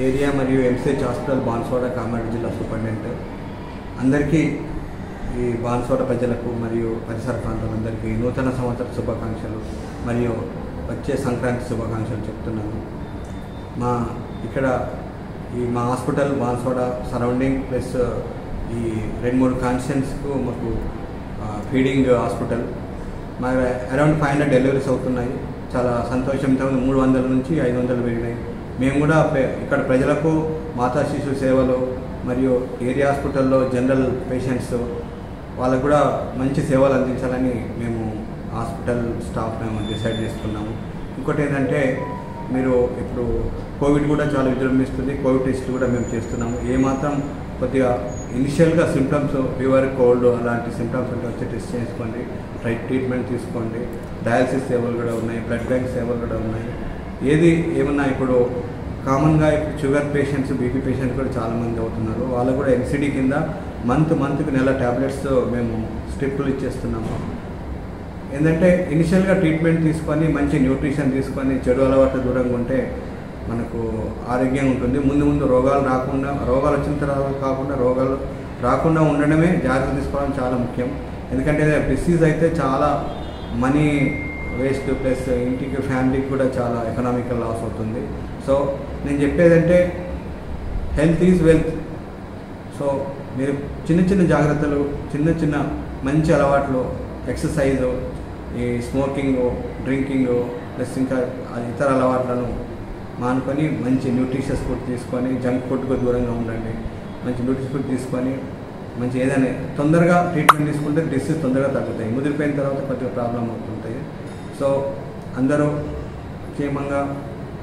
Area మరియు MCh hospital Banswada Kamareddy జిల్లా superintendent అందరికీ ఈ బాన్స్వాడ ప్రజలకు మరియు పరిసర ప్రాంతాలందరికీ నూతన సంవత్సర శుభాకాంక్షలు మరియు వచ్చే సంక్రాంతి శుభాకాంక్షలు చెప్తున్నాను. ఇక్కడ మా హాస్పిటల్ బాన్స్వాడ సరౌండింగ్ ప్లస్ ఈ 2-3 కాన్స్టిట్యుయెన్సీకు మాకు ఫీడింగ్ హాస్పిటల్. మాకు అరౌండ్ 500 డెలివరీస్ అవుతున్నాయి. చాలా సంతోషం. 300 నుంచి 500 పెరిగినాయి. మేము కూడా ఇక్కడ ప్రజలకు మాతా శిశు సేవలు మరియు ఏరియా హాస్పిటల్లో జనరల్ పేషెంట్స్ వాళ్ళకు కూడా మంచి సేవలు అందించాలని మేము హాస్పిటల్ స్టాఫ్ మేము డిసైడ్ చేసుకున్నాము. ఇంకోటి ఏంటంటే మీరు ఇప్పుడు కోవిడ్ కూడా చాలా విజృంభిస్తుంది. కోవిడ్ టెస్ట్ కూడా మేము చేస్తున్నాము. ఏమాత్రం కొద్దిగా ఇనిషియల్గా సిమ్టమ్స్ ఫీవర్ కోల్డ్ అలాంటి సిమ్టమ్స్ ఉంటే వచ్చి టెస్ట్ చేసుకోండి, ట్రీట్మెంట్ తీసుకోండి. డయాలసిస్ సేవలు కూడా ఉన్నాయి, బ్లడ్ బ్యాంక్ సేవలు కూడా ఉన్నాయి. ఏమన్నా ఇప్పుడు కామన్గా ఇప్పుడు షుగర్ పేషెంట్స్ బీపీ పేషెంట్స్ కూడా చాలామంది అవుతున్నారు. వాళ్ళు కూడా ఎన్సిడి కింద మంత్కి నెల ట్యాబ్లెట్స్ మేము స్ట్రిప్లు ఇచ్చేస్తున్నాము. ఏంటంటే ఇనిషియల్గా ట్రీట్మెంట్ తీసుకొని మంచి న్యూట్రిషన్ తీసుకొని చెడు అలవాట్లు దూరంగా ఉంటే మనకు ఆరోగ్యంగా ఉంటుంది. ముందు రోగాలు వచ్చిన తర్వాత కాకుండా రోగాలు రాకుండా ఉండడమే జాగ్రత్త తీసుకోవడం చాలా ముఖ్యం. ఎందుకంటే డిసీజ్ అయితే చాలా మనీ వేస్ట్ ప్లస్ ఇంటికి ఫ్యామిలీకి కూడా చాలా ఎకనామికల్ లాస్ అవుతుంది. సో నేను చెప్పేదంటే హెల్త్ ఈజ్ వెల్త్. సో మీరు చిన్న జాగ్రత్తలు, చిన్న మంచి అలవాట్లు, ఎక్సర్సైజు, ఈ స్మోకింగ్, డ్రింకింగ్ ప్లస్ ఇంకా ఇతర అలవాట్లను మానుకొని మంచి న్యూట్రిషియస్ ఫుడ్ తీసుకొని జంక్ ఫుడ్కు దూరంగా ఉండండి. మంచి న్యూట్రిషియస్ ఫుడ్ తీసుకొని మంచి ఏదైనా తొందరగా ట్రీట్మెంట్ తీసుకుంటే డిసీజ్ తొందరగా తగ్గుతాయి. ముదిరిపోయిన తర్వాత కొద్దిగా ప్రాబ్లం అవుతుంటాయి. సో అందరూ క్షేమంగా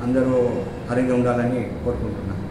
అందరూ ఆరోగ్యంగా ఉండాలని కోరుకుంటున్నాను.